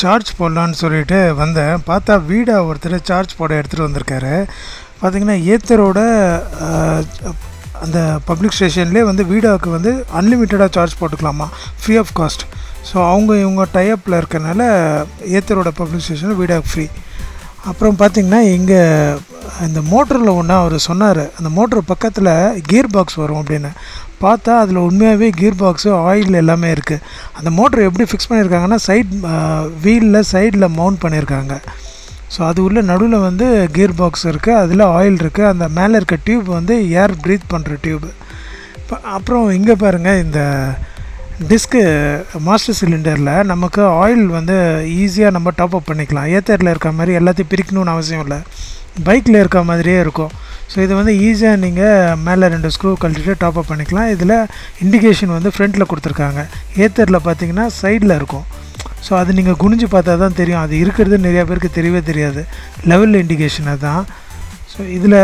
Charge போடலான்னு சொல்லிட்டு வந்தேன். பார்த்தா வீடை ஒருத்தர் சார்ஜ் போட எடுத்துகிட்டு வந்திருக்காரு. பார்த்திங்கன்னா ஏத்தரோட அந்த பப்ளிக் ஸ்டேஷன்லேயே வந்து வீடாவுக்கு வந்து அன்லிமிட்டடாக சார்ஜ் போட்டுக்கலாமா, ஃப்ரீ ஆஃப் காஸ்ட். ஸோ இவங்க டைப்பில் இருக்கனால ஏத்தரோட பப்ளிக் ஸ்டேஷனில் வீடாவுக்கு ஃப்ரீ. அப்புறம் பார்த்திங்கன்னா இங்கே இந்த மோட்டரில் ஒன்றா அவர் சொன்னார், அந்த மோட்டர் பக்கத்தில் கியர் பாக்ஸ் வரும் அப்படின்னு. பார்த்தா அதில் உண்மையாகவே கியர் பாக்ஸு, ஆயில் எல்லாமே இருக்குது. அந்த மோட்டர் எப்படி ஃபிக்ஸ் பண்ணியிருக்காங்கன்னா வீலில் சைடில் மவுண்ட் பண்ணியிருக்காங்க. ஸோ அது உள்ள நடுவில் வந்து கியர் பாக்ஸ் இருக்குது, அதில் ஆயில் இருக்குது. அந்த மேலே இருக்க டியூப் வந்து ஏர் ப்ரீத் பண்ணுற டியூப். அப்புறம் இங்கே பாருங்கள், இந்த டிஸ்க்கு மாஸ்டர் சிலிண்டரில் நமக்கு ஆயில் வந்து ஈஸியாக நம்ம டாப்அப் பண்ணிக்கலாம். ஏத்தரில் இருக்க மாதிரி எல்லாத்தையும் பிரிக்கணும்னு அவசியம் இல்லை, பைக்கில் இருக்க மாதிரியே இருக்கும். ஸோ இது வந்து ஈஸியாக நீங்கள் மேலே 2 ஸ்க்ரூ கழட்டிட்டு டாப்அப் பண்ணிக்கலாம். இதில் இண்டிகேஷன் வந்து ஃப்ரண்ட்டில் கொடுத்துருக்காங்க. ஏத்தரில் பார்த்திங்கன்னா சைடில் இருக்கும். ஸோ அது நீங்கள் குனிஞ்சு பார்த்தா தான் தெரியும். அது இருக்கிறது நிறையா பேருக்கு தெரியவே தெரியாது. லெவல் இண்டிகேஷன் அதுதான். ஸோ இதில்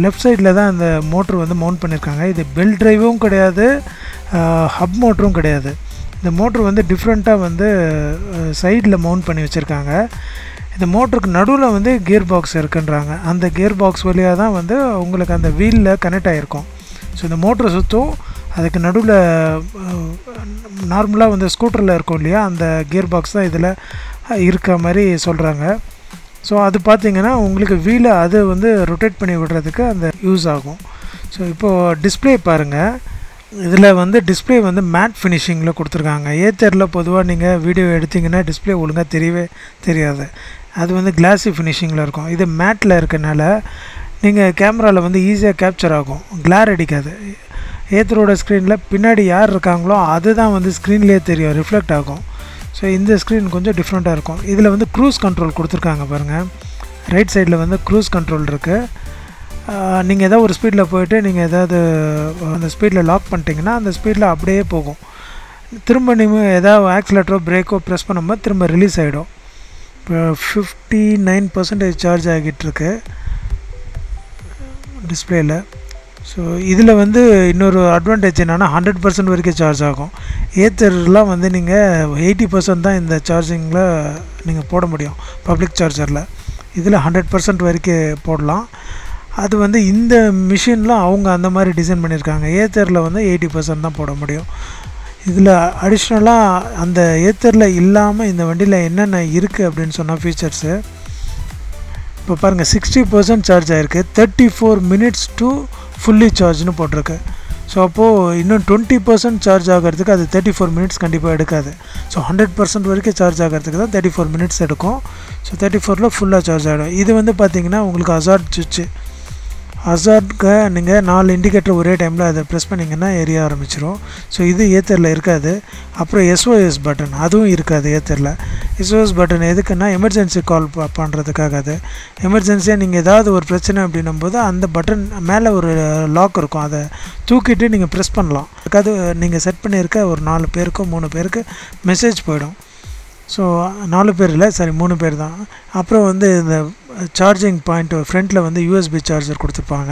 லெஃப்ட் சைடில் தான் அந்த மோட்ரு வந்து மவுண்ட் பண்ணியிருக்காங்க. இது பெல்ட் ட்ரைவும் கிடையாது, ஹப் மோட்டரும் கிடையாது. இந்த மோட்ரு வந்து டிஃப்ரெண்ட்டாக வந்து சைடில் மவுண்ட் பண்ணி வச்சுருக்காங்க. இந்த மோட்டருக்கு நடுவில் வந்து கியர் பாக்ஸ் இருக்குன்றாங்க. அந்த கியர் பாக்ஸ் வழியாக தான் வந்து உங்களுக்கு அந்த வீலில் கனெக்ட் ஆகிருக்கும். ஸோ இந்த மோட்ரு சுற்றும், அதுக்கு நடுவில் நார்மலாக வந்து ஸ்கூட்டரில் இருக்கும் இல்லையா, அந்த கியர் பாக்ஸ் தான் இதில் இருக்க மாதிரி சொல்கிறாங்க. ஸோ அது பார்த்திங்கன்னா உங்களுக்கு வீலை அது வந்து ரொட்டேட் பண்ணி விடுறதுக்கு அந்த யூஸ் ஆகும். ஸோ இப்போது டிஸ்பிளே பாருங்கள். இதில் வந்து டிஸ்பிளே வந்து மேட் ஃபினிஷிங்கில் கொடுத்துருக்காங்க. ஏத்தரில் பொதுவாக நீங்கள் வீடியோ எடுத்திங்கன்னா டிஸ்பிளே ஒழுங்காக தெரியவே தெரியாது, அது வந்து கிளாஸி ஃபினிஷிங்கில் இருக்கும். இது மேட்டில் இருக்கனால நீங்கள் கேமராவில் வந்து ஈஸியாக கேப்சர் ஆகும், கிளார் அடிக்காது. ஏத்தரோட ஸ்க்ரீனில் பின்னாடி யார் இருக்காங்களோ அதுதான் வந்து ஸ்க்ரீன்லேயே தெரியும், ரிஃப்ளெக்ட் ஆகும். ஸோ இந்த ஸ்க்ரீன் கொஞ்சம் டிஃப்ரெண்ட்டாக இருக்கும். இதில் வந்து க்ரூஸ் கண்ட்ரோல் கொடுத்துருக்காங்க பாருங்கள். ரைட் சைடில் வந்து க்ரூஸ் கண்ட்ரோல் இருக்குது. நீங்கள் ஏதாவது ஒரு ஸ்பீடில் போய்ட்டு நீங்கள் ஏதாவது அந்த ஸ்பீடில் லாக் பண்ணிட்டீங்கன்னா அந்த ஸ்பீடில் அப்படியே போகும். திரும்ப நீங்கள் ஏதாவது ஆக்சிலேட்டரோ பிரேக்கோ ப்ரெஸ் பண்ணும்போது திரும்ப ரிலீஸ் ஆகிடும். இப்போ 59% சார்ஜ் ஆகிட்டுருக்கு டிஸ்பிளேயில். ஸோ இதில் வந்து இன்னொரு அட்வான்டேஜ் என்னென்னா 100% வரைக்கும் சார்ஜ் ஆகும். ஏத்தர்லாம் வந்து நீங்கள் 80% தான் இந்த சார்ஜிங்கில் நீங்கள் போட முடியும் பப்ளிக் சார்ஜரில். இதில் 100% வரைக்கும் போடலாம். அது வந்து இந்த மிஷினில் அவங்க அந்த மாதிரி டிசைன் பண்ணியிருக்காங்க. ஏத்தரில் வந்து 80% தான் போட முடியும். இதில் அடிஷ்னலாக அந்த ஏத்தரில் இல்லாமல் இந்த வண்டியில் என்னென்ன இருக்குது அப்படின்னு சொன்னால் ஃபீச்சர்ஸு இப்போ பாருங்கள். 60% சார்ஜ் ஆகிருக்கு, 34 minutes to ஃபுல்லி சார்ஜ்னு போட்டிருக்கு. ஸோ அப்போது இன்னும் 20% சார்ஜ் ஆகிறதுக்கு அது 34 minutes கண்டிப்பாக எடுக்காது. ஸோ 100% வரைக்கும் சார்ஜ் ஆகிறதுக்கு தான் 34 minutes எடுக்கும். ஸோ 34ல் ஃபுல்லாக சார்ஜ் ஆகிடும். இது வந்து பார்த்திங்கன்னா உங்களுக்கு ஹசார்ட் சுவிட்சு. ஹசார்ட்க்கு நீங்கள் 4 இண்டிகேட்டர் ஒரே டைமில் அதை ப்ரெஸ் பண்ணிங்கன்னா எரிய ஆரம்பிச்சிடும். ஸோ இது ஏத்தரில் இருக்காது. அப்புறம் SOS பட்டன் அதுவும் இருக்காது ஏத்தரில். SOS பட்டன் எதுக்குன்னா எமர்ஜென்சி கால் பண்ணுறதுக்காக. அது எமர்ஜென்சியாக நீங்கள் ஏதாவது ஒரு பிரச்சனை அப்படின்னும் போது அந்த பட்டன் மேலே ஒரு லாக் இருக்கும், அதை தூக்கிட்டு நீங்கள் ப்ரெஸ் பண்ணலாம். அதுக்காக நீங்கள் செட் பண்ணியிருக்க ஒரு 4 பேருக்கோ 3 பேருக்கு மெசேஜ் போயிடும். ஸோ 4 பேர் இல்லை, சாரி 3 பேர் தான். அப்புறம் வந்து இந்த சார்ஜிங் பாயிண்ட் ஃப்ரண்ட்டில் வந்து USB சார்ஜர் கொடுத்துருப்பாங்க.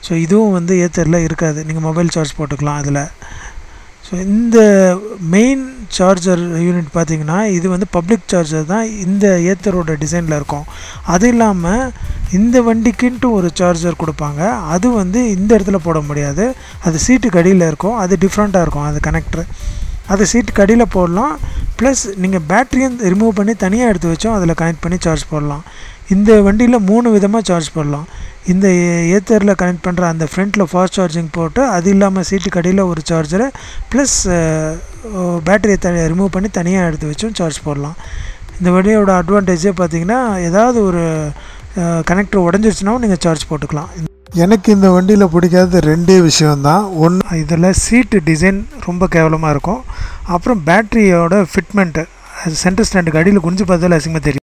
ஸோ இதுவும் வந்து ஏத்தரில் இருக்காது, நீங்கள் மொபைல் சார்ஜ் போட்டுக்கலாம் அதில். ஸோ இந்த மெயின் சார்ஜர் யூனிட் பார்த்திங்கன்னா இது வந்து பப்ளிக் சார்ஜர் தான் இந்த ஏத்தரோட டிசைனில் இருக்கும். அது இல்லாமல் இந்த வண்டிக்குன்ட்டு ஒரு சார்ஜர் கொடுப்பாங்க, அது வந்து இந்த இடத்துல போட முடியாது, அது சீட்டுக்கு அடியில் இருக்கும், அது டிஃப்ரெண்ட்டாக இருக்கும் அது கனெக்டரு. அது சீட்டுக்கு அடியில் போடலாம். ப்ளஸ் நீங்கள் பேட்டரியும் ரிமூவ் பண்ணி தனியாக எடுத்து வச்சோம் அதில் கனெக்ட் பண்ணி சார்ஜ் போடலாம். இந்த வண்டியில் 3 விதமாக சார்ஜ் போடலாம். இந்த ஏத்தரில் கனெக்ட் பண்ணுற அந்த ஃப்ரண்ட்டில் ஃபாஸ்ட் சார்ஜிங் போட்டு, அது இல்லாமல் சீட்டுக்கு அடியில் ஒரு சார்ஜரு ப்ளஸ் பேட்டரியை ரிமூவ் பண்ணி தனியாக எடுத்து வச்சும் சார்ஜ் போடலாம். இந்த வண்டியோட அட்வான்டேஜே பார்த்திங்கன்னா ஏதாவது ஒரு கனெக்டர் உடஞ்சிருச்சுனாவும் நீங்கள் சார்ஜ் போட்டுக்கலாம். எனக்கு இந்த வண்டியில் பிடிக்காத 2 விஷயந்தான். ஒன்று, இதில் சீட்டு டிசைன் ரொம்ப கேவலமாக இருக்கும். அப்புறம் பேட்டரியோட ஃபிட்மெண்ட்டு, அது சென்டர் ஸ்டாண்டுக்கு அடியில் குனிஞ்சு பார்த்தாலும் அசிங்கமாக தெரியும்.